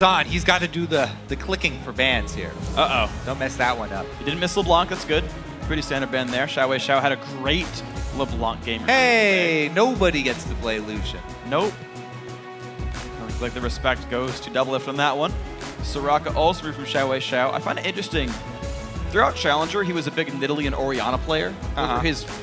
Don, he's got to do the clicking for bans here. Uh-oh. Don't mess that one up. He didn't miss LeBlanc, that's good. Pretty standard ban there. XiaoWeiXiao had a great LeBlanc game. Hey, nobody gets to play Lucian. Nope. Looks like the respect goes to Doublelift on that one. Soraka also from XiaoWeiXiao. I find it interesting. Throughout Challenger, he was a big Nidalee and Orianna player.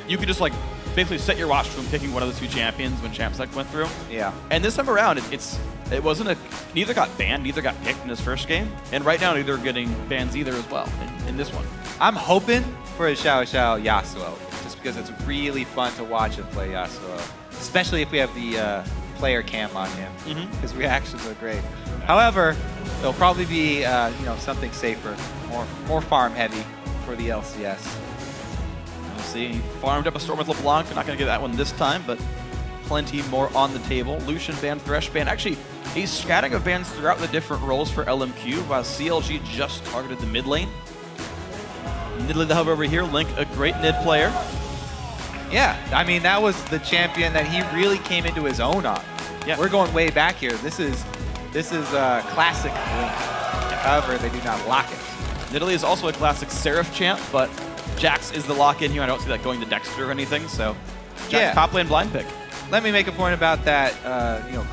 You could just like basically set your watch to him picking one of the two champions when ChampSec went through. Yeah. And this time around, it wasn't neither got banned, neither got picked in his first game. And right now, neither are getting bans either as well in this one. I'm hoping for a XiaoWeiXiao Yasuo, just because it's really fun to watch him play Yasuo, especially if we have the player cam on him. His reactions are great. However, it'll probably be something safer, more farm heavy for the LCS. We'll see. He farmed up a storm with LeBlanc. Not going to get that one this time, but plenty more on the table. Lucian ban, Thresh ban. Actually, a scatting of bans throughout the different roles for LMQ, while CLG just targeted the mid lane. Nidalee the hub over here. Link, a great Nid player. Yeah, I mean, that was the champion that he really came into his own on. Yeah. We're going way back here. This is classic Link. However, they do not lock it. Nidalee is also a classic Seraph champ, but Jax is the lock-in here. I don't see that going to Dexter or anything, so Jax top lane blind pick. Let me make a point about that,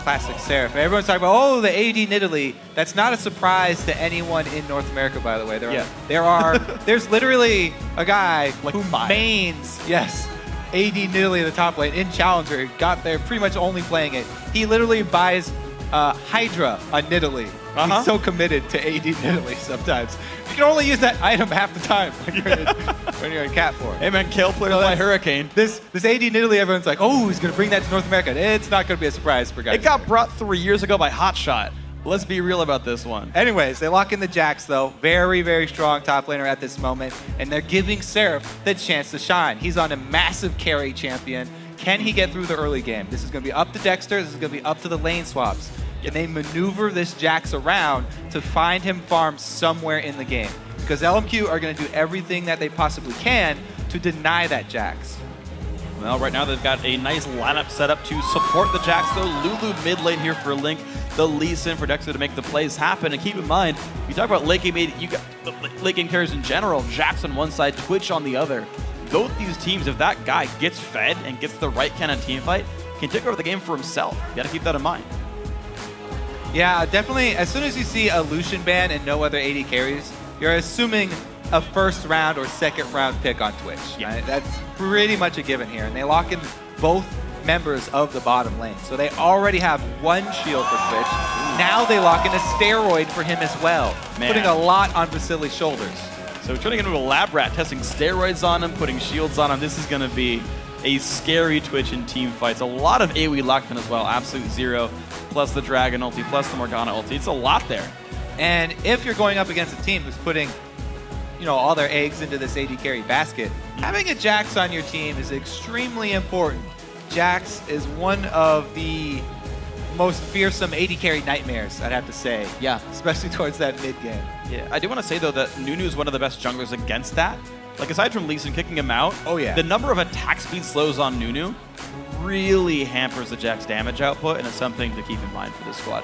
classic Seraph. Everyone's talking about, oh, the AD Nidalee. That's not a surprise to anyone in North America, by the way. There's literally a guy like who mains, AD Nidalee in the top lane in Challenger. Got there pretty much only playing it. He literally buys Hydra on Nidalee. He's so committed to AD Nidalee sometimes. You can only use that item half the time when you're in Cat 4. Hey man, Kale played by Hurricane. This AD Nidalee, everyone's like, oh, he's going to bring that to North America. It's not going to be a surprise for guys. It got brought 3 years ago by Hotshot. Let's be real about this one. Anyways, they lock in the Jax, though. Very, very strong top laner at this moment. And they're giving Seraph the chance to shine. He's on a massive carry champion. Can he get through the early game? This is going to be up to Dexter. This is going to be up to the lane swaps. And they maneuver this Jax around to find him farm somewhere in the game. Because LMQ are going to do everything that they possibly can to deny that Jax. Well, right now they've got a nice lineup set up to support the Jax, though. Lulu mid lane here for Link. The Lee Sin for Dexter to make the plays happen. And keep in mind, you talk about late game, you got late game carries in general. Jax on one side, Twitch on the other. Both these teams, if that guy gets fed and gets the right kind of team fight, can take over the game for himself. You got to keep that in mind. Yeah, definitely. As soon as you see a Lucian ban and no other AD carries, you're assuming a first round or second round pick on Twitch. Yeah. Right? That's pretty much a given here. And they lock in both members of the bottom lane. So they already have one shield for Twitch. Now they lock in a steroid for him as well, putting a lot on Vasilii's shoulders. So turning into a lab rat, testing steroids on him, putting shields on him. This is going to be a scary Twitch in team fights. A lot of AoE locked in as well. Absolute Zero, plus the Dragon ulti, plus the Morgana ulti. It's a lot there. And if you're going up against a team who's putting, all their eggs into this AD carry basket, having a Jax on your team is extremely important. Jax is one of the most fearsome AD carry nightmares, I'd have to say. Yeah. Especially towards that mid game. Yeah, I do want to say, though, that Nunu is one of the best junglers against that. Like, aside from Lee Sin kicking him out, the number of attack speed slows on Nunu really hampers the Jax damage output, and it's something to keep in mind for this squad.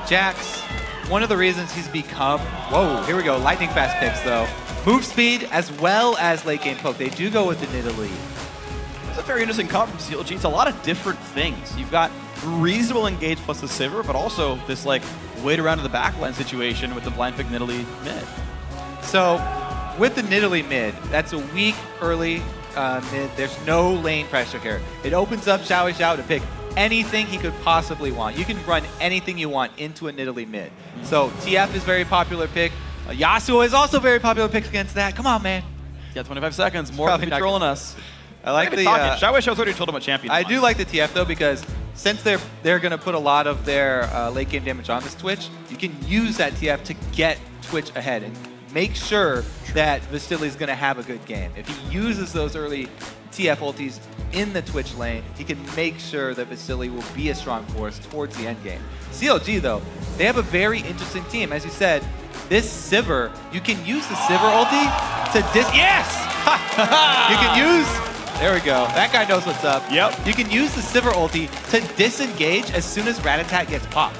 Jax, one of the reasons he's become... Whoa, here we go. Lightning fast picks, though. Move speed as well as late game poke. They do go with the Nidalee. It's a very interesting comp from CLG. It's a lot of different things. You've got reasonable engage plus the Sivir, but also this, like, wait around to the backline situation with the blind pick Nidalee mid. So, with the Nidalee mid, that's a weak early mid. There's no lane pressure here. It opens up XiaoWeiXiao to pick anything he could possibly want. You can run anything you want into a Nidalee mid. So TF is very popular pick. Yasuo is also very popular pick against that. Come on, man. Yeah, 25 seconds. More controlling us. I like the... XiaoWeiXiao's already told him what champion I do like the TF, though, because since they're going to put a lot of their late game damage on this Twitch, you can use that TF to get Twitch ahead and make sure that Vasilii's going to have a good game. If he uses those early TF ultis in the Twitch lane, he can make sure that Vasilii will be a strong force towards the end game. CLG, though, they have a very interesting team. As you said, this Sivir, you can use the Sivir ulti to Yes! You can use... There we go. That guy knows what's up. Yep. You can use the Sivir ulti to disengage as soon as Rat Attack gets popped.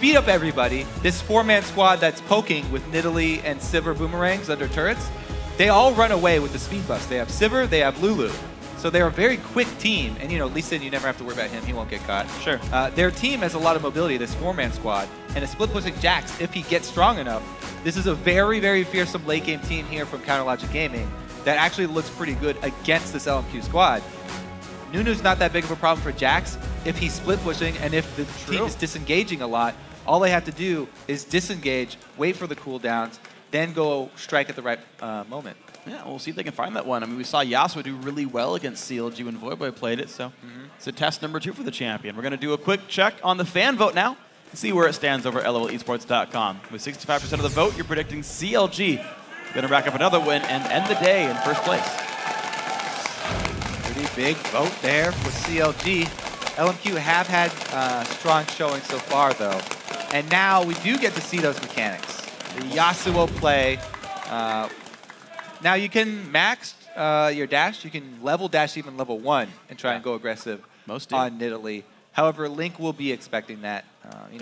speed up everybody, this 4-man squad that's poking with Nidalee and Sivir boomerangs under turrets, they all run away with the speed buffs. They have Sivir, they have Lulu. So they're a very quick team, and Lee Sin, you never have to worry about him. He won't get caught. Sure. Their team has a lot of mobility, this 4-man squad, and a split-pushing Jax, if he gets strong enough. This is a very, very fearsome late-game team here from Counterlogic Gaming that actually looks pretty good against this LMQ squad. Nunu's not that big of a problem for Jax if he's split-pushing, and if the team is disengaging a lot. All they have to do is disengage, wait for the cooldowns, then go strike at the right moment. Yeah, we'll see if they can find that one. I mean, we saw Yasuo do really well against CLG when Voyboy played it, so it's a test number 2 for the champion. We're going to do a quick check on the fan vote now and see where it stands over at LOLesports.com. With 65% of the vote, you're predicting CLG going to rack up another win and end the day in first place. Pretty big vote there for CLG. LMQ have had strong showing so far, though. And now we do get to see those mechanics. The Yasuo play. Now you can max your dash. You can level dash even level 1 and try and go aggressive on Nidalee. However, Link will be expecting that.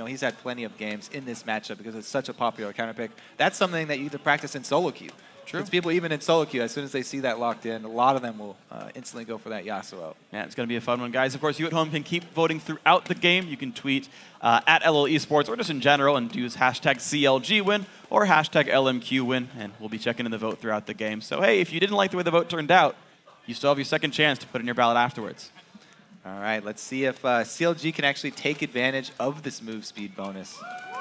He's had plenty of games in this matchup because it's such a popular counter pick. That's something that you can practice in solo queue. True. It's people even in solo queue, as soon as they see that locked in, a lot of them will instantly go for that Yasuo. Yeah, it's going to be a fun one, guys. Of course, you at home can keep voting throughout the game. You can tweet at LOL Esports or just in general and use hashtag CLGwin or hashtag LMQwin, and we'll be checking in the vote throughout the game. So, hey, if you didn't like the way the vote turned out, you still have your second chance to put in your ballot afterwards. All right, let's see if CLG can actually take advantage of this move speed bonus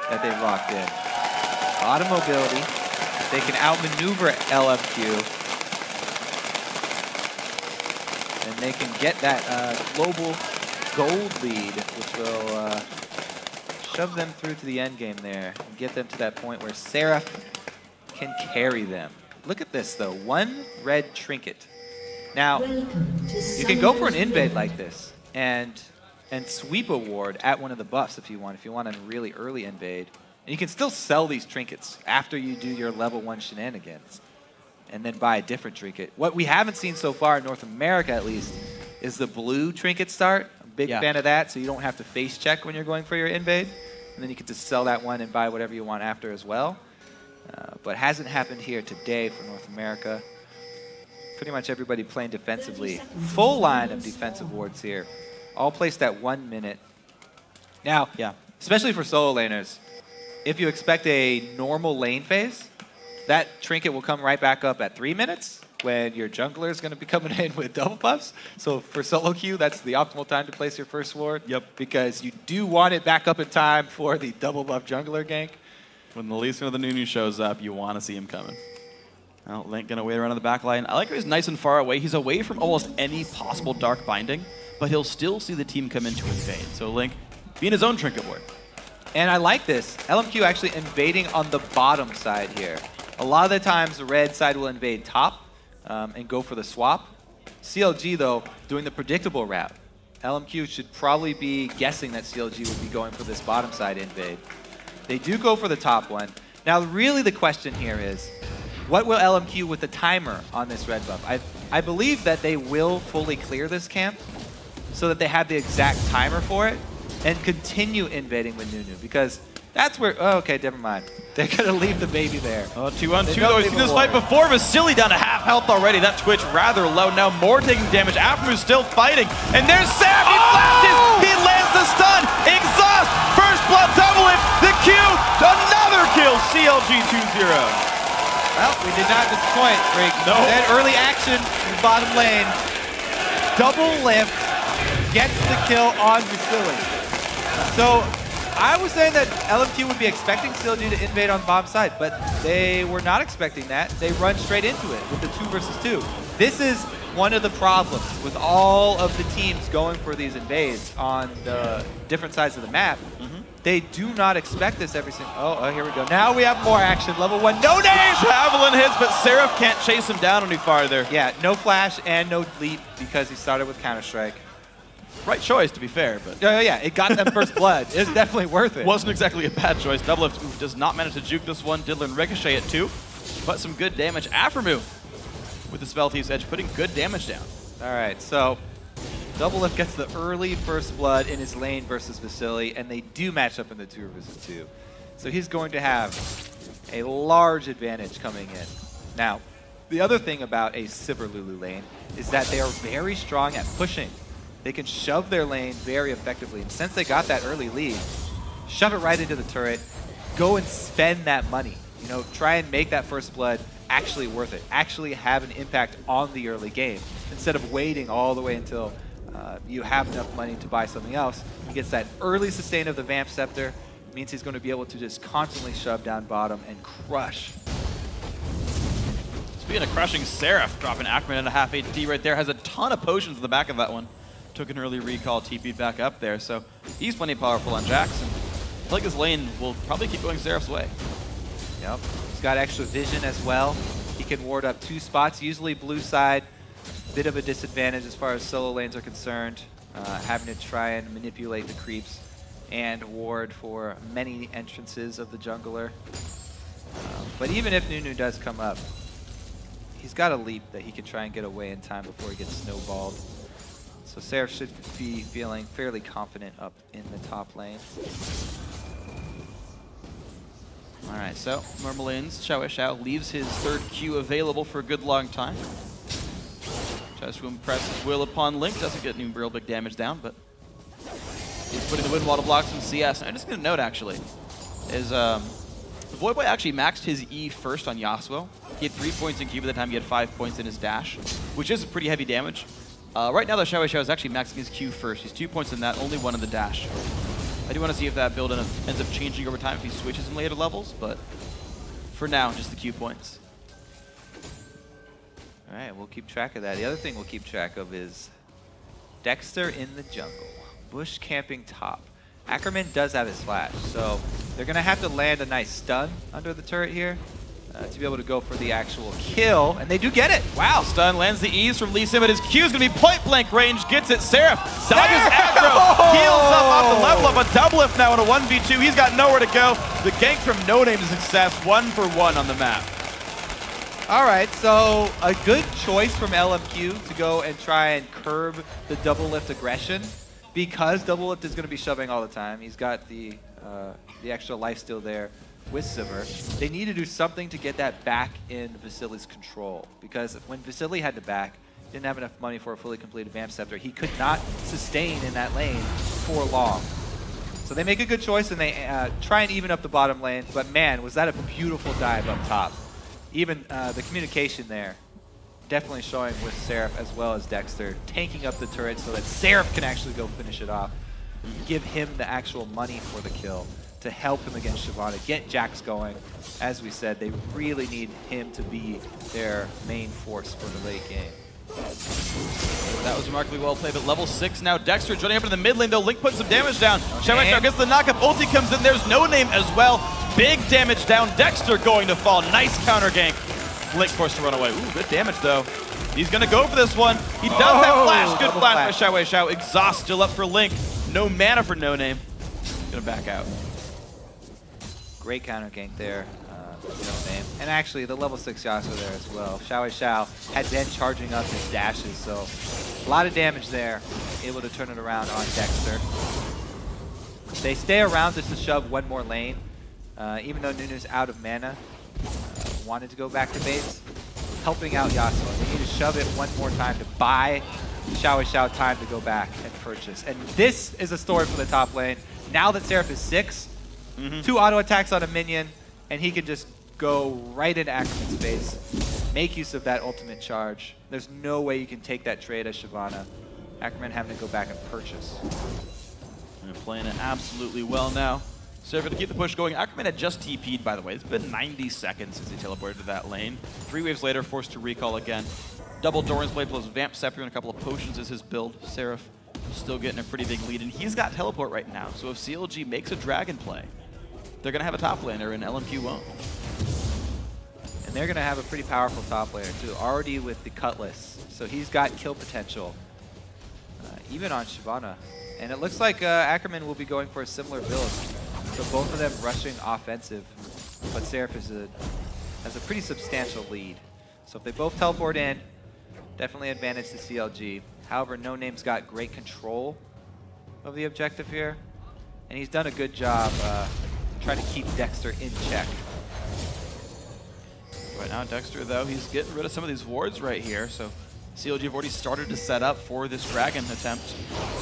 that they've locked in. A lot of mobility. They can outmaneuver LMQ. And they can get that global gold lead, which will shove them through to the end game there and get them to that point where Seraph can carry them. Look at this, though. 1 red trinket. Now, you can go for an invade like this and sweep a ward at one of the buffs if you want a really early invade. And you can still sell these trinkets after you do your level 1 shenanigans and then buy a different trinket. What we haven't seen so far in North America, at least, is the blue trinket start. I'm a big fan of that, so you don't have to face check when you're going for your invade. And then you can just sell that one and buy whatever you want after as well. But hasn't happened here today for North America. Pretty much everybody playing defensively. Full line of defensive wards here. All placed at 1 minute. Now, especially for solo laners, if you expect a normal lane phase, that trinket will come right back up at 3 minutes when your jungler is going to be coming in with double buffs. So for solo queue, that's the optimal time to place your first ward. Because you do want it back up in time for the double buff jungler gank. When the Lee Sin of the Nunu shows up, you want to see him coming. Well, Link going to wait around on the back line. I like how he's nice and far away. He's away from almost any possible dark binding, but he'll still see the team come into invade. So Link being his own trinket ward. And I like this. LMQ actually invading on the bottom side here. A lot of the times the red side will invade top and go for the swap. CLG, though, doing the predictable route. LMQ should probably be guessing that CLG would be going for this bottom side invade. They do go for the top one. Now, really the question here is, what will LMQ with the timer on this red buff? I believe that they will fully clear this camp so that they have the exact timer for it and continue invading with Nunu, because that's where, oh, okay, never mind. They're going to leave the baby there. 2-on-2 though. We've seen this fight before. Vasilii down to half health already. That Twitch rather low. Now more taking damage. Aphromoo still fighting. And there's Seraph. He flashes. He lands the stun. Exhaust. First blood Doublelift. The Q. Another kill. CLG 2-0. Well, we did not disappoint, Freak. No. That early action in the bottom lane. Doublelift gets the kill on Vasilii. So I was saying that LMQ would be expecting CLG to invade on bottom side, but they were not expecting that. They run straight into it with the 2 versus 2. This is one of the problems with all of the teams going for these invades on the different sides of the map. They do not expect this every single... Oh, here we go. Now we have more action. Level 1, NoName! Javelin hits, but Seraph can't chase him down any farther. Yeah, no flash and no leap because he started with Counter-Strike. Right choice, to be fair, but... Yeah, it got them first blood. It's definitely worth it. Wasn't exactly a bad choice. Doublelift does not manage to juke this one. Did learn Ricochet at 2, but some good damage. Aphromoo with the Spell Thief's Edge, putting good damage down. All right, so Doublelift gets the early first blood in his lane versus Vasilii, and they do match up in the 2 versus 2. So he's going to have a large advantage coming in. Now, the other thing about a Sivir Lulu lane is that they are very strong at pushing. They can shove their lane very effectively, and since they got that early lead, shove it right into the turret, go and spend that money. You know, try and make that first blood actually worth it, actually have an impact on the early game, instead of waiting all the way until you have enough money to buy something else. He gets that early sustain of the Vamp Scepter, means he's going to be able to just constantly shove down bottom and crush. Speaking of crushing, Seraph dropping Ackerman at a half HP right there, has a ton of potions in the back of that one. Took an early recall, TP'd back up there, so he's plenty powerful on Jackson. I feel like his lane will probably keep going Seraph's way. Yep, he's got extra vision as well. He can ward up 2 spots, usually blue side. Bit of a disadvantage as far as solo lanes are concerned, having to try and manipulate the creeps and ward for many entrances of the jungler. But even if Nunu does come up, he's got a leap that he can try and get away in time before he gets snowballed. So Seraph should be feeling fairly confident up in the top lane. Alright, so normal lanes, XiaoWeiXiao leaves his 3rd Q available for a good long time. Tries to impress his will upon Link, doesn't get any real big damage down, but he's putting the wind wall to block some CS. And I'm just going to note, actually, is the Void Boy actually maxed his E first on Yasuo. He had 3 points in Q by the time he had 5 points in his dash, which is pretty heavy damage. Right now, the XiaoWeiXiao is actually maxing his Q first. He's 2 points in that, only 1 in the dash. I do want to see if that build ends up changing over time if he switches in later levels, but for now, just the Q points. All right, we'll keep track of that. The other thing we'll keep track of is Dexter in the jungle. Bush camping top. Ackerman does have his flash, so they're going to have to land a nice stun under the turret here to be able to go for the actual kill, and they do get it. Wow, stun lands the E's from Lee Sim, but his Q is going to be point blank range, gets it. Seraph, Saga's aggro, heals up off the level up, a Doublelift now in a 1v2. He's got nowhere to go. The gank from NoName is a success, 1 for 1 on the map. All right, so a good choice from LMQ to go and try and curb the Doublelift aggression, because Doublelift is going to be shoving all the time. He's got the extra lifesteal there with Sivir. They need to do something to get that back in Vasilii's control, because when Vasilii had to back, didn't have enough money for a fully completed Vamp Scepter. He could not sustain in that lane for long. So they make a good choice, and they try and even up the bottom lane, but man, was that a beautiful dive up top. Even the communication there, definitely showing with Seraph as well as Dexter, tanking up the turret so that Seraph can actually go finish it off. Give him the actual money for the kill to help him against Shyvana, get Jax going. As we said, they really need him to be their main force for the late game. That was remarkably well played, but level 6 now. Dexter joining up in the mid lane, though. Link putting some damage down. XiaoWeiXiao gets the knockup. Ulti comes in. There's NoName as well. Big damage down. Dexter going to fall. Nice counter gank. Link forced to run away. Ooh, good damage, though. He's going to go for this one. He does have flash. Good flash by XiaoWeiXiao. Exhaust still up for Link. No mana for NoName. Going to back out. Great counter gank there. NoName. And actually, the level 6 Yasuo there as well. XiaoWeiXiao had been charging up his dashes, so a lot of damage there. Able to turn it around on Dexter. They stay around just to shove one more lane, even though Nunu's out of mana. Wanted to go back to base, helping out Yasuo. They need to shove it one more time to buy XiaoWeiXiao time to go back and purchase. And this is a story for the top lane. Now that Seraph is 6, 2 auto attacks on a minion, and he can just go right into Ackerman's face, make use of that ultimate charge. There's no way you can take that trade as Shyvana. Ackerman having to go back and purchase. And playing it absolutely well now. So going to keep the push going. Ackerman had just TP'd, by the way. It's been 90 seconds since he teleported to that lane. 3 waves later, forced to recall again. Double Doran's blade plus Vamp Scepter and a couple of potions is his build. Seraph still getting a pretty big lead, and he's got teleport right now. So if CLG makes a dragon play, they're going to have a top laner, and LMQ won't. And they're going to have a pretty powerful top laner, too, already with the Cutlass. So he's got kill potential, even on Shyvana. And it looks like Ackerman will be going for a similar build. So both of them rushing offensive, but Seraph has a pretty substantial lead. So if they both teleport in, definitely advantage to CLG. However, NoName's got great control of the objective here, and he's done a good job trying to keep Dexter in check. Right now, Dexter, though, he's getting rid of some of these wards right here, so CLG have already started to set up for this dragon attempt.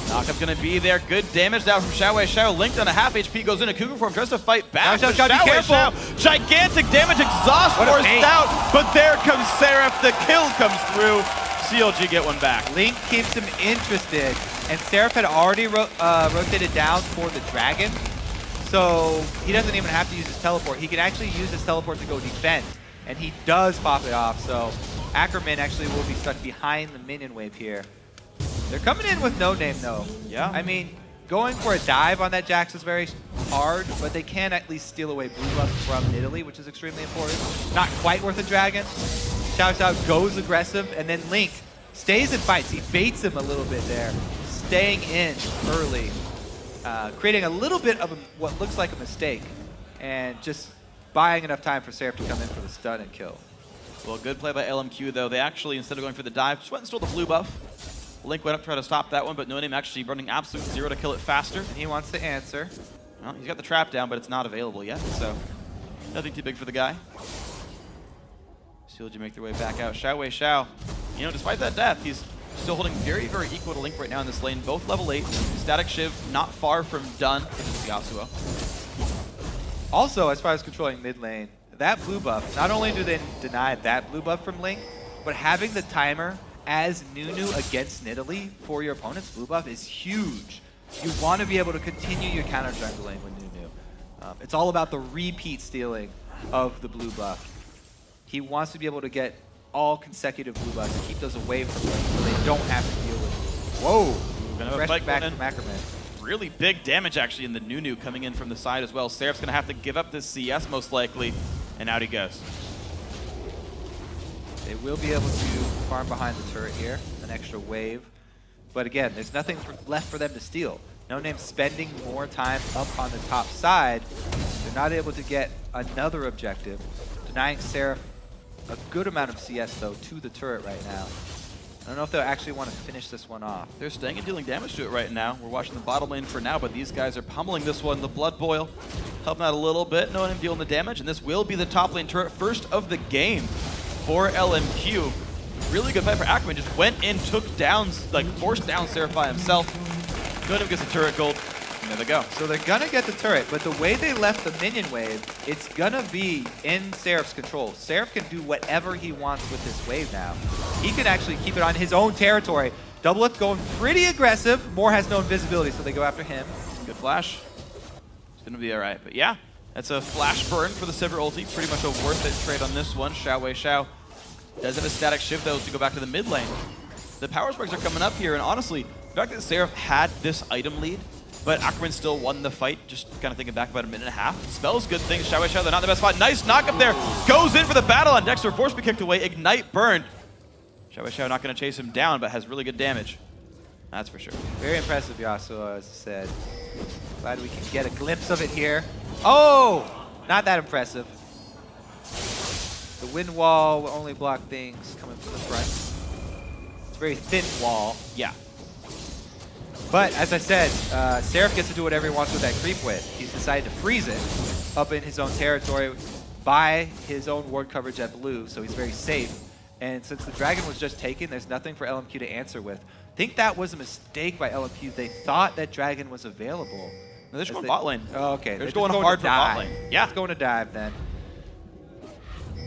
Knockup's going to be there. Good damage down from XiaoWeiXiao. Linked on a half HP, goes into Cougar form, tries to fight back. Xiao, gotta be careful. Gigantic damage, exhaust forced out, but there comes Seraph. The kill comes through. CLG get one back. Link keeps him interested, and Seraph had already rotated down for the dragon, so he doesn't even have to use his teleport. He can actually use his teleport to go defend, and he does pop it off, so Ackerman actually will be stuck behind the minion wave here. They're coming in with NoName though. Yeah. I mean, going for a dive on that Jax is very hard, but they can at least steal away blue buff from Nidalee, which is extremely important. Not quite worth a dragon. XiaoWeiXiao goes aggressive, and then Link stays and fights. He baits him a little bit there, staying in early, creating a little bit of what looks like a mistake, and just buying enough time for Seraph to come in for the stun and kill. Well, good play by LMQ, though. They actually, instead of going for the dive, just went and stole the blue buff. Link went up to try to stop that one, but NoName actually running absolute zero to kill it faster. And he wants to answer. Well, he's got the trap down, but it's not available yet, so nothing too big for the guy. CLG make their way back out. XiaoWeiXiao, you know, despite that death, he's still holding very, very equal to Link right now in this lane. Both level 8. Static Shiv not far from done against Yasuo. Also, as far as controlling mid lane, that blue buff, not only do they deny that blue buff from Link, but having the timer as Nunu against Nidalee for your opponent's blue buff is huge. You want to be able to continue your counter jungling with Nunu. It's all about the repeat stealing of the blue buff. He wants to be able to get all consecutive blue buffs and keep those away from Link so they don't have to deal with it. Whoa! Fresh back from Ackerman. Really big damage actually in the Nunu coming in from the side as well. Seraph's going to have to give up this CS most likely, and out he goes. They will be able to farm behind the turret here, an extra wave. But again, there's nothing left for them to steal. NoName spending more time up on the top side. They're not able to get another objective, denying Seraph a good amount of CS though to the turret right now. I don't know if they'll actually want to finish this one off. They're staying and dealing damage to it right now. We're watching the bottom lane for now, but these guys are pummeling this one. The Blood Boil helping out a little bit. NoName dealing the damage, and this will be the top lane turret first of the game for LMQ. Really good fight for Ackerman. Just went in, took down, like forced down Seraph by himself. NoName gets the turret gold. And there they go. So they're gonna get the turret, but the way they left the minion wave, it's gonna be in Seraph's control. Seraph can do whatever he wants with this wave now. He can actually keep it on his own territory. Doublelift going pretty aggressive. Moore has no invisibility, so they go after him. Good flash. It's gonna be all right, but yeah, that's a flash burn for the Sivir ulti. Pretty much a worth it trade on this one. XiaoWeiXiao does have a static shift though to go back to the mid lane. The power spikes are coming up here, and honestly, the fact that Seraph had this item lead, but Ackerman still won the fight, just kind of thinking back about a minute and a half. Spells good things. XiaoWeiXiao, they're not in the best spot. Nice knock up there. Goes in for the battle on Dexter. Force be kicked away. Ignite burned. XiaoWeiXiao not going to chase him down, but has really good damage. That's for sure. Very impressive, Yasuo, as I said. Glad we can get a glimpse of it here. Oh! Not that impressive. The wind wall will only block things coming from the front. It's a very thin wall. Yeah. But as I said, Seraph gets to do whatever he wants with that creep wave. He's decided to freeze it up in his own territory by his own ward coverage at blue, so he's very safe. And since the dragon was just taken, there's nothing for LMQ to answer with. I think that was a mistake by LMQ. They thought that dragon was available. No, they're just going bot lane. Oh, okay. They're just going hard for bot lane. Yeah. It's going to dive then.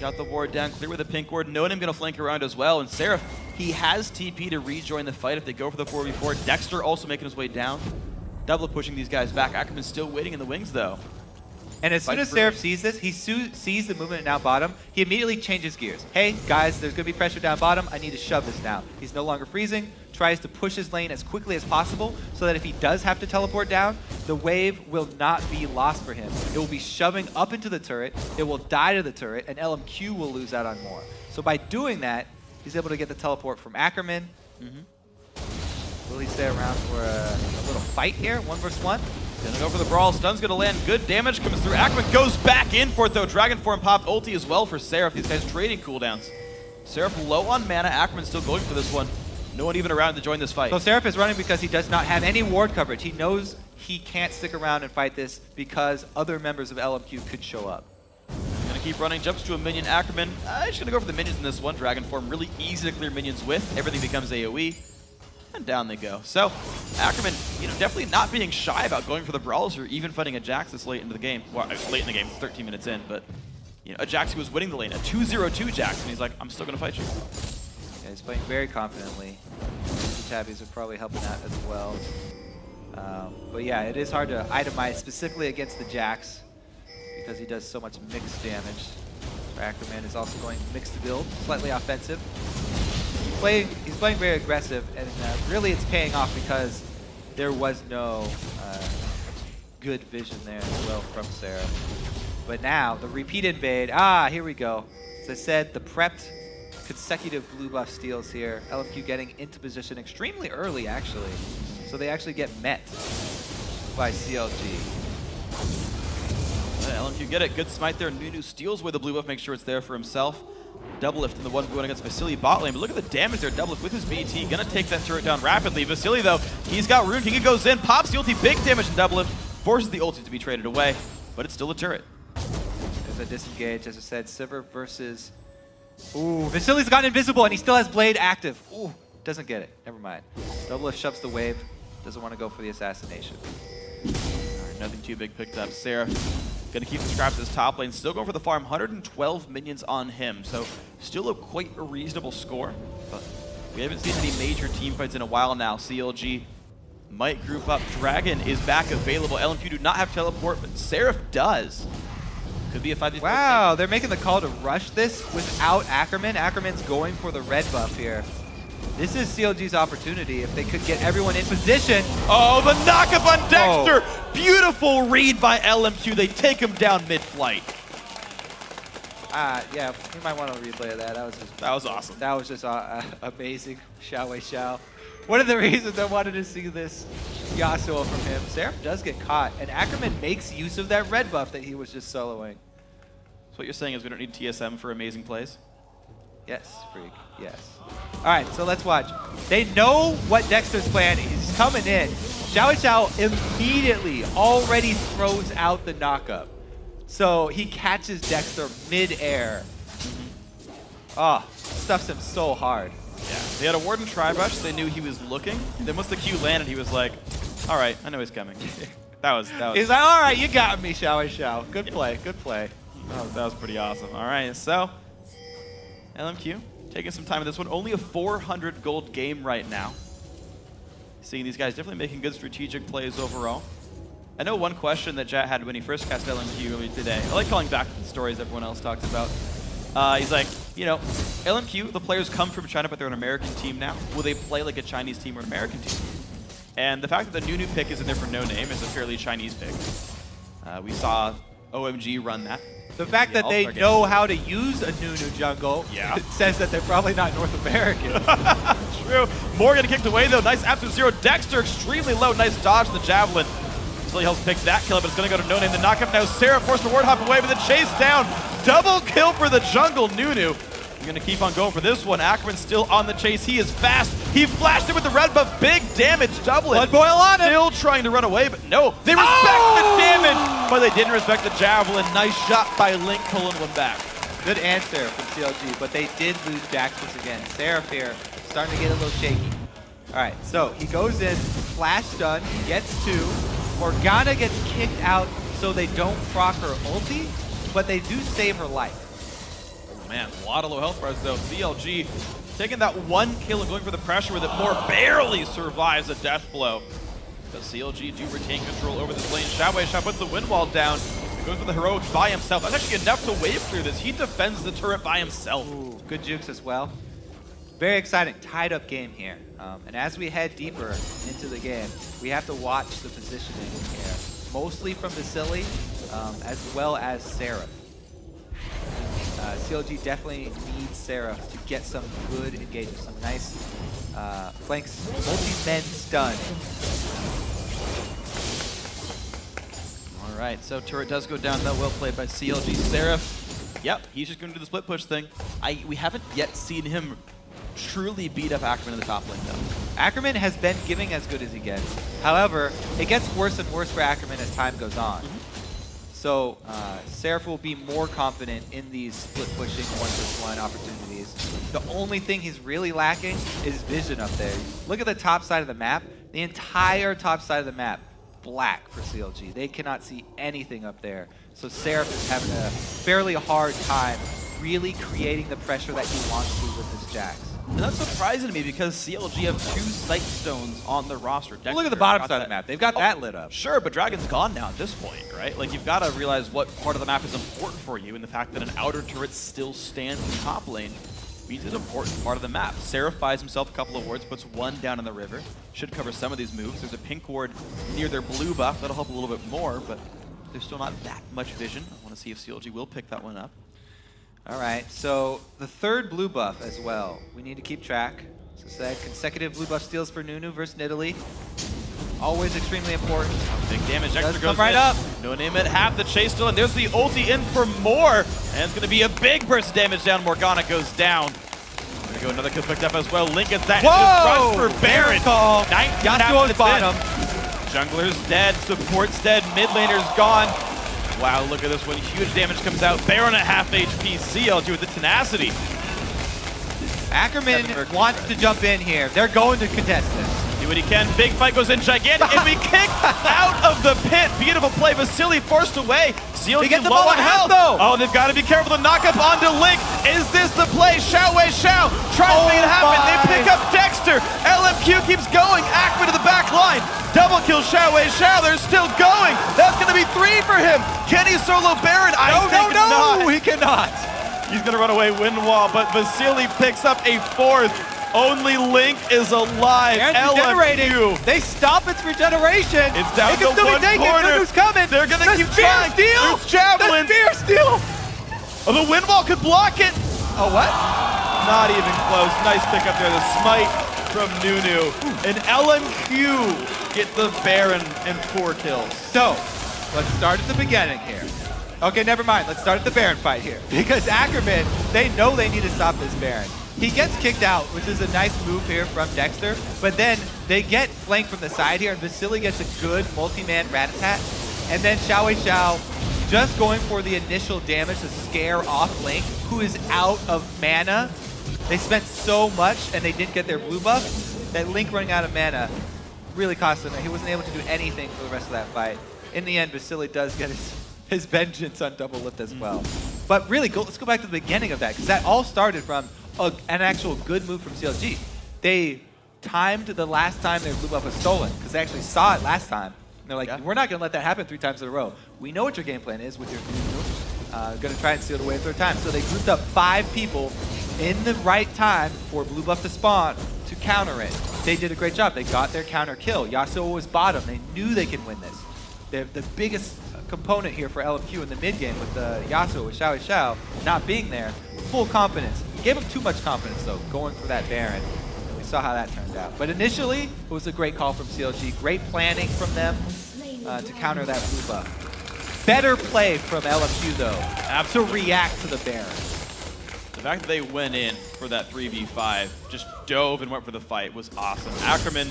Got the ward down, clear with the pink ward. NoName going to flank around as well. And Seraph, he has TP to rejoin the fight if they go for the 4v4. Dexter also making his way down. Double pushing these guys back. Ackerman's still waiting in the wings though. And as soon as Seraph sees this, he sees the movement down bottom, he immediately changes gears. Hey, guys, there's going to be pressure down bottom. I need to shove this now. He's no longer freezing, tries to push his lane as quickly as possible so that if he does have to teleport down, the wave will not be lost for him. It will be shoving up into the turret, it will die to the turret, and LMQ will lose out on more. So by doing that, he's able to get the teleport from Ackerman. Will he stay around for a little fight here? 1 versus 1? Gonna go for the brawl. Stun's gonna land. Good damage comes through. Ackerman goes back in for it though. Dragon form popped. Ulti as well for Seraph. These guys trading cooldowns. Seraph low on mana. Ackerman still going for this one. No one even around to join this fight. So Seraph is running because he does not have any ward coverage. He knows he can't stick around and fight this because other members of LMQ could show up. Gonna keep running, jumps to a minion. Ackerman, just gonna go for the minions in this one. Dragon form, really easy to clear minions with. Everything becomes AoE, and down they go. So Ackerman, definitely not being shy about going for the brawls or even fighting a Jax this late into the game. Well, late in the game, 13 minutes in, but a Jax who was winning the lane, a 2-0-2 Jax, and he's like, I'm still gonna fight you. Yeah, he's playing very confidently. The tabbies are probably helping out as well. But yeah, it is hard to itemize specifically against the Jax because he does so much mixed damage. Ackerman is also going mixed build, slightly offensive. He's playing very aggressive, and really it's paying off because there was no good vision there as well from Seraph. But now, the repeat invade, here we go. As I said, the prepped consecutive blue buff steals here. LMQ getting into position extremely early, actually. So they actually get met by CLG. LMQ get it. Good smite there. Nunu steals away the blue buff, makes sure it's there for himself. Doublelift in the 1v1 against Vasilii bot lane. But look at the damage there. Doublelift with his BT. Gonna take that turret down rapidly. Vasilii, though, he's got Rune King. He goes in, pops the ulti. Big damage in Doublelift. Forces the ulti to be traded away. But it's still a turret. There's a disengage, as I said. Sivir versus... Ooh, Vasilii's gotten invisible, and he still has Blade active. Ooh, doesn't get it. Never mind. Doublelift shoves the wave. Doesn't want to go for the assassination. Alright, nothing too big picked up. Seraph gonna keep the scraps this top lane. Still going for the farm. 112 minions on him. So still quite a reasonable score. But we haven't seen any major team fights in a while now. CLG might group up. Dragon is back available. LMQ do not have teleport, but Seraph does. Could be a 5v4. Wow, they're making the call to rush this without Ackerman. Ackerman's going for the red buff here. This is CLG's opportunity if they could get everyone in position. Oh, the knockup on Dexter! Oh. Beautiful read by LMQ. They take him down mid-flight. Yeah, you might want to replay that. That was awesome. That was just amazing. XiaoWeiXiao. One of the reasons I wanted to see this Yasuo from him. Seraph does get caught, and Ackerman makes use of that red buff that he was just soloing. So what you're saying is we don't need TSM for amazing plays? Yes, freak. Yes. All right, so let's watch. They know what Dexter's plan is. He's coming in. XiaoWeiXiao immediately already throws out the knockup. So he catches Dexter mid-air. Oh, stuffs him so hard. Yeah, they had a Warden Tribush. They knew he was looking. Then once the Q landed, he was like, all right, I know he's coming. That was. He's like, all right, you got me, XiaoWeiXiao. Good play, good play. That was pretty awesome. All right, so LMQ taking some time in this one. Only a 400 gold game right now. Seeing these guys definitely making good strategic plays overall. I know one question that Jat had when he first cast LMQ today. I like calling back to the stories everyone else talks about. He's like, LMQ, the players come from China, but they're an American team now. Will they play like a Chinese team or an American team? And the fact that the Nunu pick is in there for NoName is a fairly Chinese pick. We saw OMG run that. The fact that they know how to use a Nunu jungle says that they're probably not North American. True. Morgan kicked away, though. Nice absolute zero. Dexter extremely low. Nice dodge in the javelin. Vassilii helps pick that kill, but it's going to go to NoName. The knockup now. Seraph forced the ward hop away, but the chase down. Double kill for the jungle. Nunu. We're going to keep on going for this one. Ackerman still on the chase. He is fast. He flashed it with the red buff. Big damage. Double it. Blood boil on him. Still trying to run away, but no. They respect the damage, but they didn't respect the javelin. Nice shot by Link pulling one back. Good answer from CLG, but they did lose Jax once again. Seraph here starting to get a little shaky. All right, so he goes in, flash stun, gets two. Morgana gets kicked out so they don't proc her ulti, but they do save her life. Man, a lot of low health bars though. CLG taking that one kill and going for the pressure with it. More barely survives a death blow. But CLG do retain control over this lane. XiaoWeiXiao puts the wind wall down. Goes for the heroics by himself. That's actually enough to wave clear this. He defends the turret by himself. Ooh, good jukes as well. Very exciting, tied up game here. And as we head deeper into the game, we have to watch the positioning here. Mostly from Vasilii, as well as Seraph. CLG definitely needs Seraph to get some good engagement, some nice flanks, multi-men stun. All right, so turret does go down though. Well played by CLG. Seraph, yep, he's just going to do the split push thing. We haven't yet seen him truly beat up Ackerman in the top lane, though. Ackerman has been giving as good as he gets. However, it gets worse and worse for Ackerman as time goes on. So Seraph will be more confident in these split pushing 1v1 opportunities. The only thing he's really lacking is vision up there. Look at the top side of the map. The entire top side of the map, black for CLG. They cannot see anything up there. So Seraph is having a fairly hard time really creating the pressure that he wants to with his Jax. And that's surprising to me because CLG have 2 sight stones on their roster. Well, look at the bottom side of the map. They've got that lit up. Sure, but Dragon's gone now at this point, right? Like, you've got to realize what part of the map is important for you, and the fact that an outer turret still stands in the top lane means it's an important part of the map. Seraph buys himself a couple of wards, puts 1 down in the river. Should cover some of these moves. There's a pink ward near their blue buff. That'll help a little bit more, but there's still not that much vision. I want to see if CLG will pick that one up. All right, so the third blue buff as well. We need to keep track. So said consecutive blue buff steals for Nunu versus Nidalee. Always extremely important. Big damage. Does Dexter come goes right in. up. NoName at half the chase still, and there's the ulti in for more. And it's going to be a big burst of damage down. Morgana goes down. There we go, another kill picked up as well. Link gets that Whoa! into front for Baron. Call. 19 Yasuo's bottom. Jungler's dead, support's dead, mid laner's gone. Wow, look at this one. Huge damage comes out. Baron at half HP. CLG with the tenacity. Ackerman wants to jump in here. They're going to contest this. Do what he can. Big fight goes in. Gigantic. And we kick out of the pit. Beautiful play. Vasilii forced away. CLG get the low ball on health. though. Oh, they've got to be careful. The knock up onto Link. Is this the play? XiaoWeiXiao tries to make it happen. They pick up Dexter. LMQ keeps going. Ackerman to the back line. Double kill XiaoWeiXiao. They're still going. That's going to be 3 for him. Can he solo Baron? I think not. He cannot. He's going to run away wind wall, but Vasilii picks up a 4th. Only Link is alive. LMQ. They stop its regeneration. It's down to 1 corner. Nunu's coming. They're going to keep trying. Steal. There's javelins. The spear steal. Oh, the wind wall could block it. Oh, what? Not even close. Nice pick up there. The smite from Nunu. And LMQ get the Baron and 4 kills. So, let's start at the beginning here. Okay, never mind. Let's start at the Baron fight here. Because Ackerman, they know they need to stop this Baron. He gets kicked out, which is a nice move here from Dexter, but then they get flanked from the side here, and Vasilii gets a good multi-man rat-a-tat, and then XiaoWeiXiao just going for the initial damage to scare off Link, who is out of mana. They spent so much, and they didn't get their blue buff, that Link running out of mana really cost him. He wasn't able to do anything for the rest of that fight. In the end, Vasilii does get his vengeance on Doublelift as well. But really, let's go back to the beginning of that, because that all started from an actual good move from CLG. They timed the last time their blue buff was stolen, because they actually saw it last time. And they're like, we're not going to let that happen 3 times in a row. We know what your game plan is with your Nunu. Going to try and steal it away a 3rd time. So they grouped up 5 people in the right time for blue buff to spawn to counter it. They did a great job. They got their counter kill. Yasuo was bottom. They knew they could win this. They're the biggest component here for LMQ in the mid game with Yasuo with XiaoWeiXiao not being there. Full confidence. Gave him too much confidence though, going for that Baron. And we saw how that turned out. But initially, it was a great call from CLG. Great planning from them to counter that blue buff. Better play from LMQ though, to react to the Baron. The fact that they went in for that 3v5, just dove and went for the fight was awesome. Ackerman,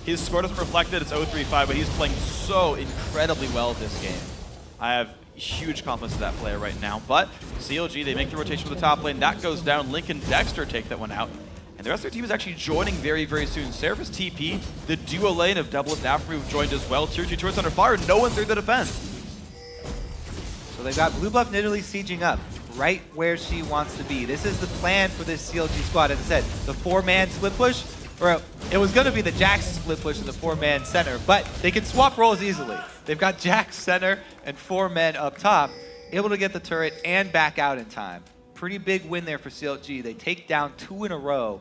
his score doesn't reflect it, it's 0-3-5, but he's playing so incredibly well this game. I have huge confidence in that player right now, but CLG, they make the rotation for the top lane. That goes down. Link and Dexter take that one out. And the rest of their team is actually joining very, very soon. Seraph is TP. The duo lane of Doublelift and Aphromoo joined as well. Tier 2 turrets under fire. No one's there to defend. So they've got blue buff Nidalee sieging up right where she wants to be. This is the plan for this CLG squad. As I said, the 4-man split push, or it was going to be the Jax split push in the 4-man center, but they can swap roles easily. They've got Jax center and 4 men up top, able to get the turret and back out in time. Pretty big win there for CLG. They take down 2 in a row,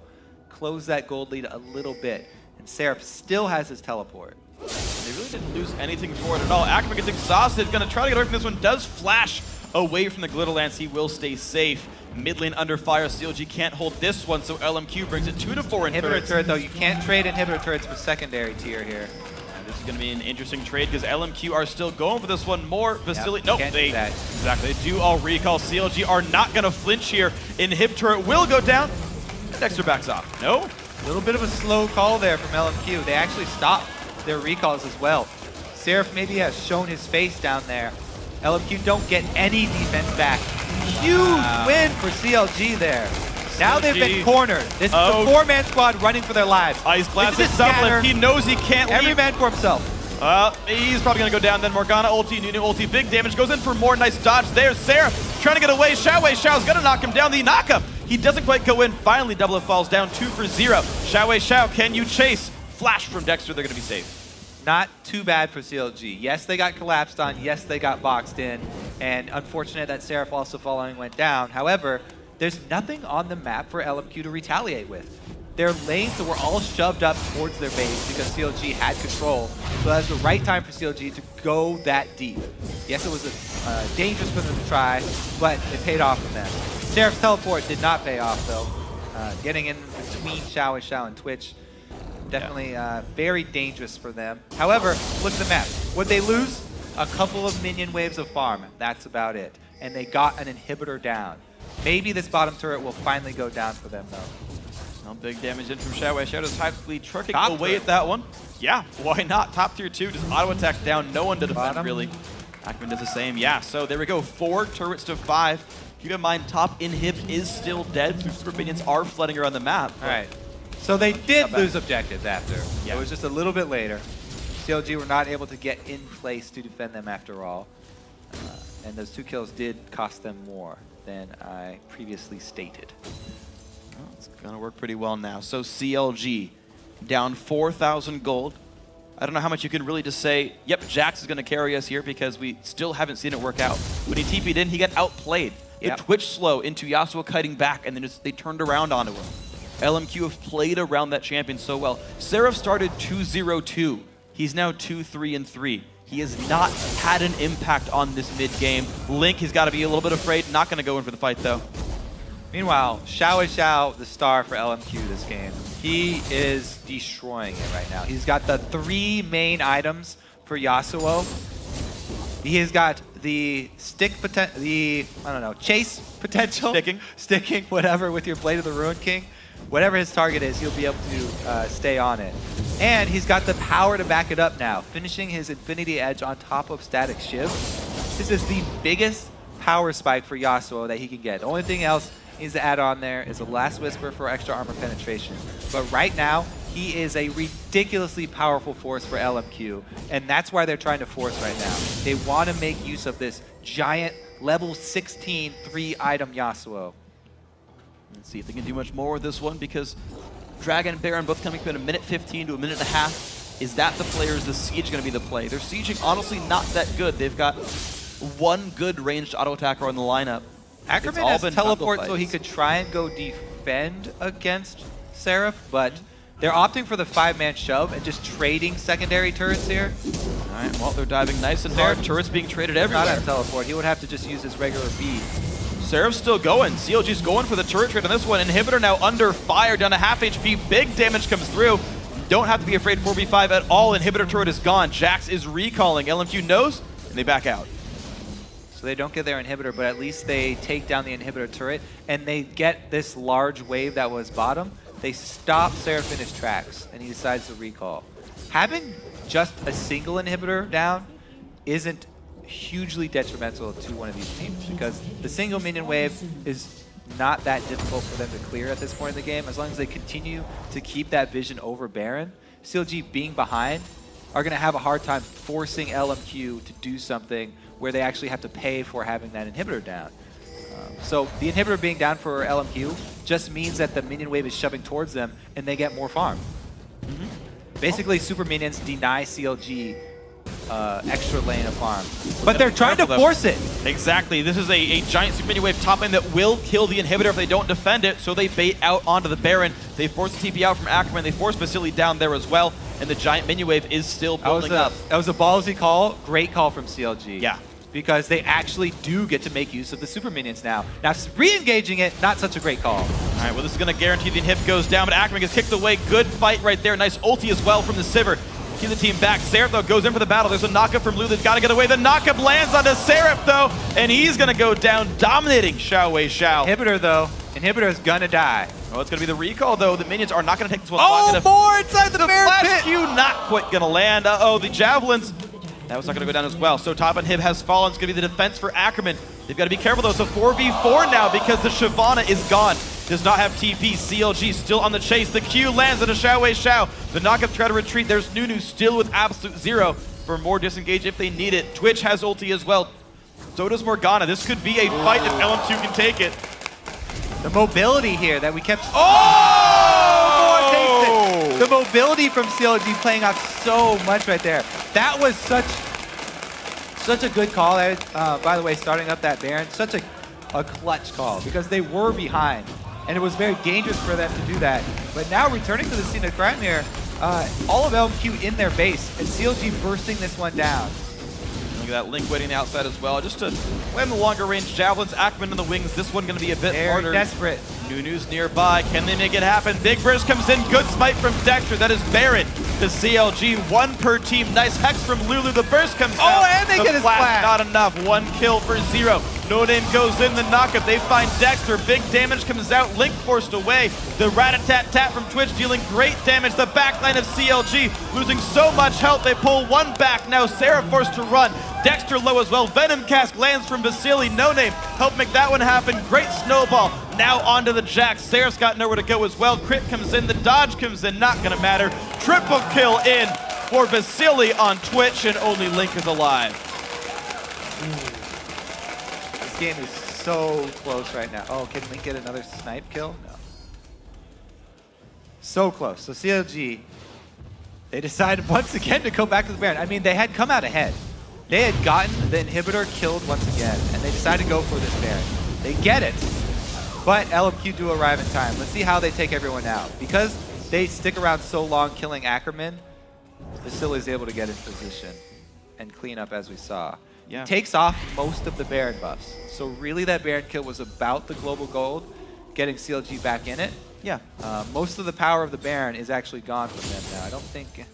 close that gold lead a little bit, and Seraph still has his teleport. They really didn't lose anything for it at all. Ackerman gets exhausted, gonna try to get away from this one, does flash away from the Glitter Lance. He will stay safe. Mid lane under fire. CLG can't hold this one, so LMQ brings it 2-4 in inhibitor turret, though. You can't trade inhibitor turrets for secondary tier here. This is going to be an interesting trade because LMQ are still going for this one more. Vasilii, nope, they exactly. They do all recall. CLG are not going to flinch here. Inhib turret will go down. Dexter backs off. No? A little bit of a slow call there from LMQ. They actually stopped their recalls as well. Seraph maybe has shown his face down there. LMQ don't get any defense back. Huge win for CLG there. Now they've been cornered. This is the four-man squad running for their lives. Ice Blast is Doublelift. He knows he can't leave. Every man for himself. He's probably going to go down then. Morgana ulti, Nunu ulti, big damage. Goes in for more. Nice dodge there. Seraph trying to get away. XiaoWeiXiao's going to knock him down. The knockup. He doesn't quite go in. Finally, Doublelift falls down 2 for 0. XiaoWeiXiao, can you chase? Flash from Dexter. They're going to be safe. Not too bad for CLG. Yes, they got collapsed on. Yes, they got boxed in. And unfortunate that Seraph also following went down. However, there's nothing on the map for LMQ to retaliate with. Their lanes were all shoved up towards their base because CLG had control. So that's the right time for CLG to go that deep. Yes, it was dangerous for them to try, but it paid off for them. Seraph's teleport did not pay off, though. Getting in between XiaoWeiXiao and Twitch, definitely very dangerous for them. However, look at the map. What they lose? A couple of minion waves of farm. That's about it. And they got an inhibitor down. Maybe this bottom turret will finally go down for them, though. No big damage in from XiaoWeiXiao. Just tactically trucking away at that one. Yeah, why not? Top tier 2, just auto attack down. No one to defend, really. Ackerman does the same. Yeah, so there we go. 4 turrets to 5. Keep in mind, top inhib is still dead. Super minions are flooding around the map. All right. So they did lose objectives after. Yeah. It was just a little bit later. CLG were not able to get in place to defend them after all. And those 2 kills did cost them more than I previously stated. Well, it's going to work pretty well now. So CLG down 4,000 gold. I don't know how much you can really just say, yep, Jax is going to carry us here because we still haven't seen it work out. When he TP'd in, he got outplayed. It twitched slow into Yasuo kiting back, and then they turned around onto him. LMQ have played around that champion so well. Seraph started 2-0-2. He's now 2-3-3. He has not had an impact on this mid-game. Link has got to be a little bit afraid. Not going to go in for the fight, though. Meanwhile, XiaoWeiXiao, the star for LMQ this game, he is destroying it right now. He's got the 3 main items for Yasuo. He has got the chase potential. Sticking, whatever, with your Blade of the Ruined King. Whatever his target is, he'll be able to stay on it. And he's got the power to back it up now, finishing his Infinity Edge on top of Static Shiv. This is the biggest power spike for Yasuo that he can get. The only thing else he needs to add on there is a Last Whisper for extra armor penetration. But right now, he is a ridiculously powerful force for LMQ, and that's why they're trying to force right now. They want to make use of this giant level 16 3-item Yasuo. Let's see if they can do much more with this one, because Dragon and Baron both coming in a minute 15 to a minute and a half. Is that the play, or is the siege going to be the play? They're sieging honestly not that good. They've got 1 good ranged auto attacker on the lineup. Ackerman has teleport so he could try and go defend against Seraph, but they're opting for the 5-man shove and just trading secondary turrets here. All right, well, they're diving nice and hard. Turrets being traded everywhere. Not on teleport. He would have to just use his regular B. Seraph's still going. CLG's going for the turret trade on this one. Inhibitor now under fire, down to half HP. Big damage comes through. Don't have to be afraid 4v5 at all. Inhibitor turret is gone. Jax is recalling. LMQ knows, and they back out. So they don't get their inhibitor, but at least they take down the inhibitor turret, and they get this large wave that was bottom. They stop Seraph in his tracks, and he decides to recall. Having just a single inhibitor down isn't hugely detrimental to one of these teams, because the single minion wave is not that difficult for them to clear at this point in the game. As long as they continue to keep that vision over Baron, CLG being behind are going to have a hard time forcing LMQ to do something where they actually have to pay for having that inhibitor down. So the inhibitor being down for LMQ just means that the minion wave is shoving towards them and they get more farm. Basically, super minions deny CLG extra lane of farm. But they're trying to force it. Exactly. This is a giant super minion wave top lane that will kill the inhibitor if they don't defend it, so they bait out onto the Baron. They force the TP out from Ackerman. They force Vasilii down there as well, and the giant minion wave is still building up. That was a ballsy call. Great call from CLG. Yeah. Because they actually do get to make use of the super minions now. Now, re-engaging it, not such a great call. All right, well, this is going to guarantee the inhib goes down, but Ackerman gets kicked away. Good fight right there. Nice ulti as well from the Sivir. Keep the team back. Seraph, though, goes in for the battle. There's a knockup from Lulu. They've got to get away. The knockup lands onto Seraph, though, and he's going to go down, dominating XiaoWeiXiao. Inhibitor, though. Inhibitor is going to die. Oh, it's going to be the recall, though. The minions are not going to take this one. Oh, more inside the Baron flash pit! Q not quite going to land. Uh-oh, the javelins. That was not going to go down as well. So top inhib has fallen. It's going to be the defense for Ackerman. They've got to be careful, though. So 4v4 now because the Shyvana is gone. Does not have TP. CLG still on the chase. The Q lands on a XiaoWeiXiao. The knockup try to retreat. There's Nunu still with absolute zero for more disengage if they need it. Twitch has ulti as well. So does Morgana. This could be a fight if LMQ can take it. The mobility here that we kept... Oh! Takes it. The mobility from CLG playing off so much right there. That was such a good call. By the way, starting up that Baron, such a clutch call because they were behind. And it was very dangerous for them to do that. But now returning to the scene of crime here, all of LMQ in their base, and CLG bursting this one down. Look at that Link waiting on the outside as well. Just to land the longer range javelins, Ackerman in the wings. This one going to be a bit harder. Desperate. Nunu's nearby. Can they make it happen? Big Burst comes in. Good smite from Dexter. That is Baron to CLG. One per team. Nice hex from Lulu. The burst comes out. Oh, and they get his flash. Not enough. One kill for 0. NoName goes in the knockup. They find Dexter. Big damage comes out. Link forced away. The rat-a-tat-tat from Twitch dealing great damage. The backline of CLG losing so much health. They pull one back. Now Seraph forced to run. Dexter low as well. Venom Cask lands from Vasilii. NoName helped make that one happen. Great snowball. Now onto the Jax. Seraph's got nowhere to go as well. Crit comes in. The dodge comes in. Not going to matter. Triple kill in for Vasilii on Twitch, and only Link is alive. This game is so close right now. Oh, can Link get another snipe kill? No. So close. So CLG, they decided once again to go back to the Baron. I mean, they had come out ahead. They had gotten the inhibitor killed once again, and they decided to go for this Baron. They get it, but LMQ do arrive in time. Let's see how they take everyone out. Because they stick around so long killing Ackerman, Vasilii is able to get in position and clean up as we saw. Yeah. Takes off most of the Baron buffs. So really that Baron kill was about the global gold, getting CLG back in it. Yeah. Most of the power of the Baron is actually gone from them now. I don't think...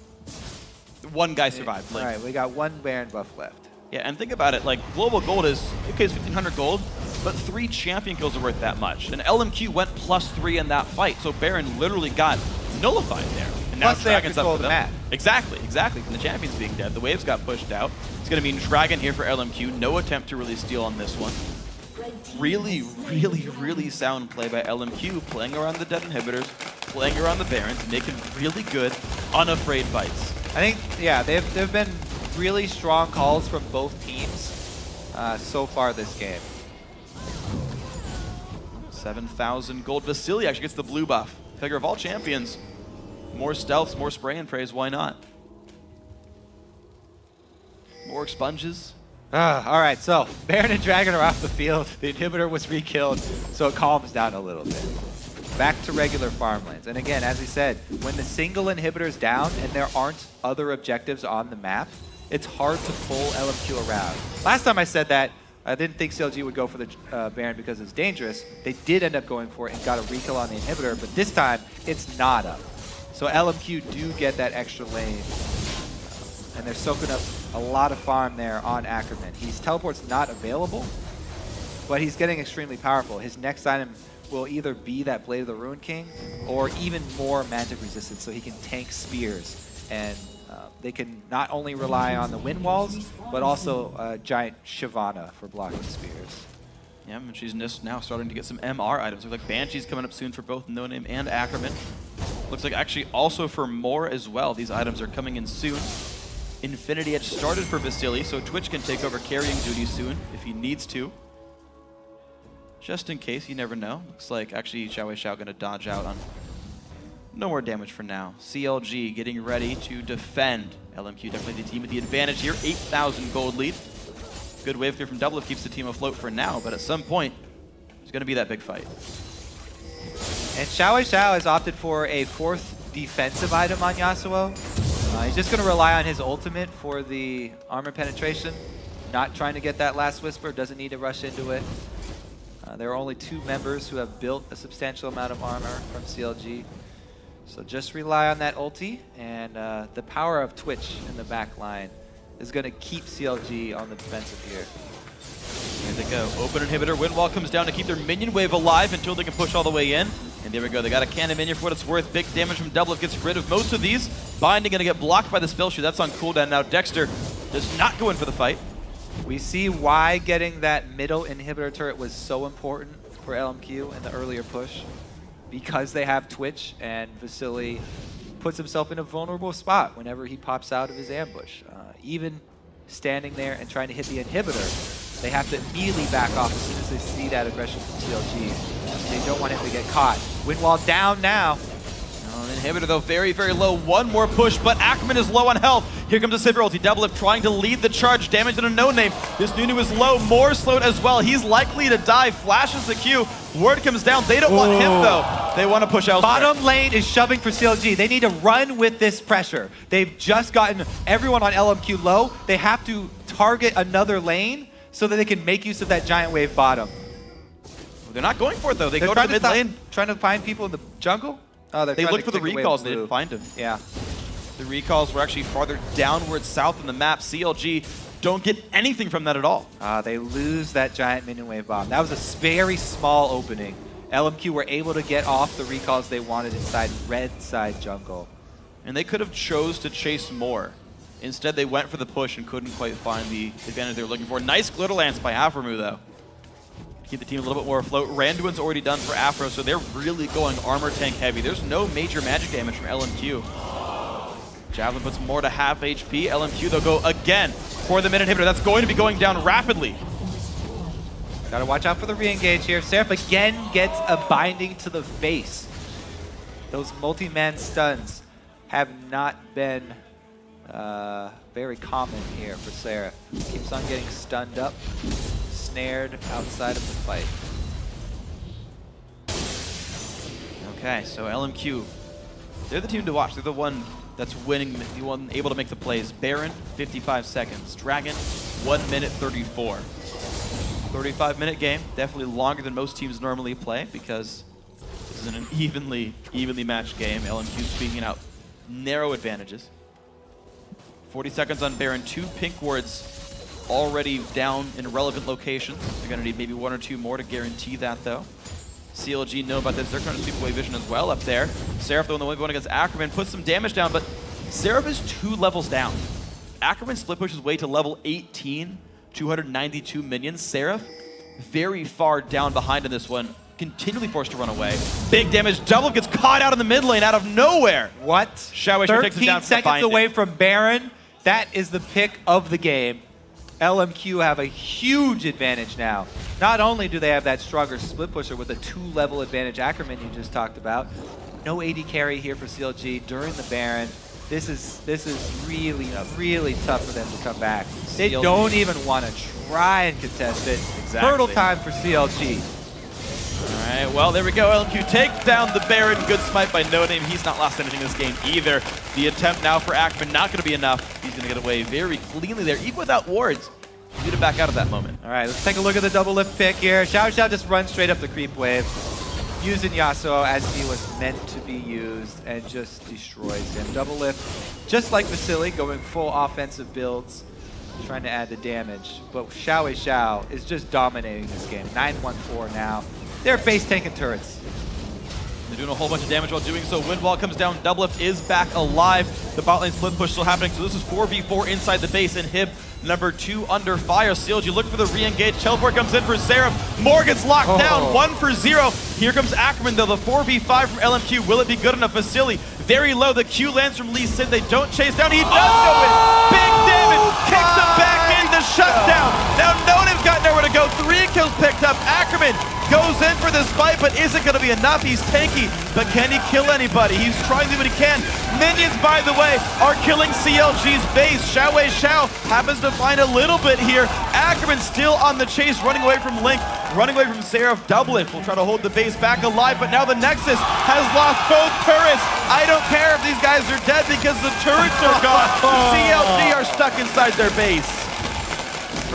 One guy survived. All right, we got one Baron buff left. Yeah, and think about it, like, global gold is, okay, it's 1,500 gold, but 3 champion kills are worth that much. And LMQ went +3 in that fight, so Baron literally got nullified there. And now Plus they have Dragon's control up of for the them. map. Exactly. From the champions being dead. The waves got pushed out. It's going to mean Dragon here for LMQ. No attempt to really steal on this one. Really sound play by LMQ, playing around the dead inhibitors, playing around the Barons, making really good, unafraid fights. I think, yeah, they've been really strong calls from both teams so far this game. 7,000 gold. Vasilii actually gets the blue buff. Figure of all champions, more stealths, more spray and praise, why not? More expunges. All right, so Baron and Dragon are off the field. The inhibitor was re-killed, so it calms down a little bit. Back to regular farmlands. And again, as we said, when the single inhibitor's down and there aren't other objectives on the map, it's hard to pull LMQ around. Last time I said that, I didn't think CLG would go for the Baron because it's dangerous. They did end up going for it and got a re-kill on the inhibitor, but this time it's not up. So LMQ do get that extra lane. And they're soaking up a lot of farm there on Ackerman. His teleport's not available, but he's getting extremely powerful. His next item will either be that Blade of the Ruined King or even more magic resistance, so he can tank spears. And they can not only rely on the wind walls, but also a giant Shyvana for blocking spears. Yeah, and she's just now starting to get some MR items. Looks like Banshee's coming up soon for both NoName and Ackerman. Looks like actually also for more as well. These items are coming in soon. Infinity Edge started for Vasilii, so Twitch can take over carrying duty soon if he needs to. Just in case, you never know. Looks like actually XiaoWeiXiao going to dodge out on no more damage for now. CLG getting ready to defend. LMQ definitely the team with the advantage here. 8,000 gold lead. Good wave clear from Doublelift keeps the team afloat for now, but at some point, there's going to be that big fight. And XiaoWeiXiao has opted for a 4th defensive item on Yasuo. He's just going to rely on his ultimate for the armor penetration. Not trying to get that last whisper, doesn't need to rush into it. There are only 2 members who have built a substantial amount of armor from CLG. So just rely on that ulti, and the power of Twitch in the back line is going to keep CLG on the defensive here. Here they go. Open inhibitor. Wind wall comes down to keep their minion wave alive until they can push all the way in. And there we go. They got a cannon minion for what it's worth. Big damage from Doublelift gets rid of most of these. Binding going to get blocked by the spell shoot. That's on cooldown now. Dexter does not go in for the fight. We see why getting that middle inhibitor turret was so important for LMQ in the earlier push. Because they have Twitch, and Vasilii puts himself in a vulnerable spot whenever he pops out of his ambush. Even standing there and trying to hit the inhibitor, they have to immediately back off as soon as they see that aggression from CLG. They don't want him to get caught. Wind wall down now. The inhibitor, though, very, very low. One more push, but Ackerman is low on health. Here comes the Sivir ulti. Doublelift trying to lead the charge. Damage on a NoName. This Nunu is low. More slowed as well. He's likely to die. Flashes the Q. Word comes down. They don't want him, though. They want to push elsewhere. Bottom lane is shoving for CLG. They need to run with this pressure. They've just gotten everyone on LMQ low. They have to target another lane so that they can make use of that giant wave bottom. They're not going for it, though. They go to the mid lane. Trying to find people in the jungle? Oh, they looked for the recalls. They didn't find him. Yeah. The recalls were actually farther downward south in the map. CLG don't get anything from that at all. They lose that giant minion wave bomb. That was a very small opening. LMQ were able to get off the recalls they wanted inside red side jungle. And they could have chose to chase more. Instead, they went for the push and couldn't quite find the advantage they were looking for. Nice glitter lance by Aphromoo, though. Keep the team a little bit more afloat. Randuin's already done for Aphro, so they're really going armor tank heavy. There's no major magic damage from LMQ. Javelin puts more to half HP. LMQ, they'll go again for the mid inhibitor. That's going to be going down rapidly. Gotta watch out for the re-engage here. Seraph again gets a binding to the face. Those multi-man stuns have not been very common here for Seraph. Keeps on getting stunned up, snared outside of the fight. Okay, so LMQ, they're the team to watch. They're the one that's winning, the one able to make the plays. Baron, 55 seconds. Dragon, 1 minute 34. 35-minute game, definitely longer than most teams normally play because this is an evenly matched game. LMQ speaking out narrow advantages. 40 seconds on Baron, 2 pink wards already down in relevant locations. They're going to need maybe 1 or 2 more to guarantee that, though. CLG know about this. They're trying to sweep away vision as well up there. Seraph, though, in the one going against Ackerman, puts some damage down, but Seraph is 2 levels down. Ackerman split pushes way to level 18, 292 minions. Seraph, very far down behind in this one, continually forced to run away. Big damage. Double gets caught out in the mid lane out of nowhere. What? XiaoWeiXiao takes him down 13 seconds away from Baron. That is the pick of the game. LMQ have a huge advantage now. Not only do they have that stronger split pusher with a 2-level advantage Ackerman you just talked about, no AD carry here for CLG during the Baron. This is really, really tough for them to come back. They don't even want to try and contest it. Exactly. Hurdle time for CLG. All right, well, there we go. LMQ take down the Baron. Good smite by NoName. He's not lost anything in this game either. The attempt now for Ackerman, not going to be enough. He's going to get away very cleanly there, even without wards. You need to back out of that moment. All right, let's take a look at the double lift pick here. XiaoWeiXiao just runs straight up the creep wave, using Yasuo as he was meant to be used, and just destroys him. Double lift, just like Vasilii, going full offensive builds, trying to add the damage. But XiaoWeiXiao is just dominating this game. 9-1-4 now. They're base tanking turrets. They're doing a whole bunch of damage while doing so. Wind wall comes down. Doublelift is back alive. The bot lane split push still happening. So this is 4v4 inside the base. And Hib, number 2 under fire. CLG look for the re-engage. Teleport comes in for Seraph. Morgan's locked down. 1 for 0. Here comes Ackerman, though. The 4v5 from LMQ. Will it be good enough? Vasilii very low. The Q lands from Lee-Sin. They don't chase down. He does go in. Big damage. Kicks him back into shutdown. Now NoName's got nowhere to go. 3 kills picked up. Ackerman goes in for this fight, but isn't going to be enough. He's tanky, but can he kill anybody? He's trying to do what he can. Minions, by the way, are killing CLG's base. XiaoWeiXiao happens to find a little bit here. Ackerman still on the chase, running away from Link, running away from Seraph. Doublelift will try to hold the base back alive, but now the Nexus has lost both turrets. I don't care if these guys are dead because the turrets are gone. CLG are stuck inside their base.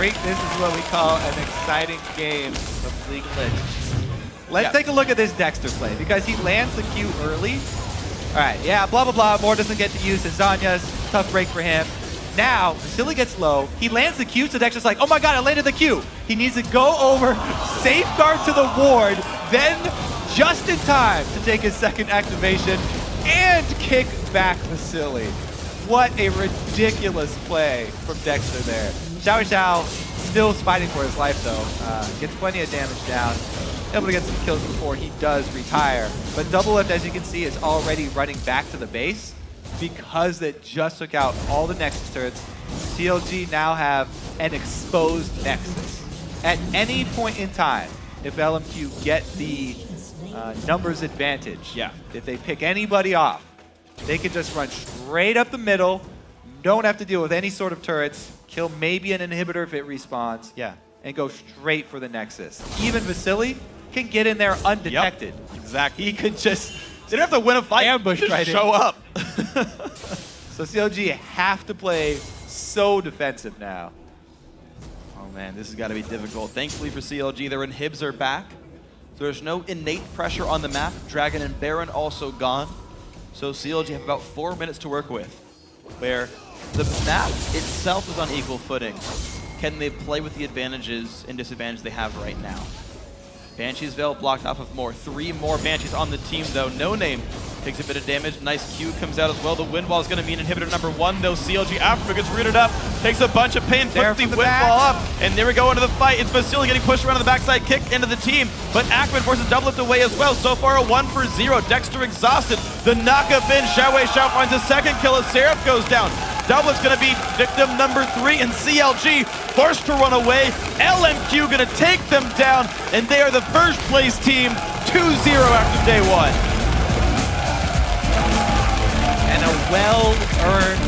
This is what we call an exciting game of League of Legends. Let's take a look at this Dexter play, because he lands the Q early. All right, yeah, blah, blah, blah. Moore doesn't get to use his Zanya's. Tough break for him. Now, Vasilii gets low. He lands the Q, so Dexter's like, oh my god, I landed the Q. He needs to go over, safeguard to the ward, then just in time to take his second activation and kick back Vasilii. What a ridiculous play from Dexter there. XiaoWeiXiao still fighting for his life though. Gets plenty of damage down. Able to get some kills before he does retire. But Doublelift, as you can see, is already running back to the base because it just took out all the Nexus turrets. CLG now have an exposed Nexus. At any point in time, if LMQ get the numbers advantage, if they pick anybody off, they can just run straight up the middle, don't have to deal with any sort of turrets, kill maybe an inhibitor if it respawns, and go straight for the Nexus. Even Vasilii can get in there undetected. Exactly. He could just... They don't have to win a fight, ambush just right show up. So CLG have to play so defensive now. Oh man, this has got to be difficult. Thankfully for CLG, their inhibs are back. So there's no innate pressure on the map. Dragon and Baron also gone. So CLG have about 4 minutes to work with, where the map itself is on equal footing. Can they play with the advantages and disadvantages they have right now? Banshee's Veil blocked off of more. 3 more Banshees on the team though. NoName takes a bit of damage. Nice Q comes out as well. The wind wall is going to mean inhibitor number 1 though. CLG Aphromoo gets rooted up, takes a bunch of pain, puts the wind wall up, and there we go into the fight. It's Vasilii getting pushed around on the backside, kick into the team, but ackerman forces Doublelift away as well. So far a 1-for-0. Dexter exhausted. The knockup in. XiaoWeiXiao finds a second kill as Seraph goes down. Doublelift's going to be victim number 3, and CLG forced to run away. LMQ going to take them down, and they are the first place team, 2-0 after day 1. And a well-earned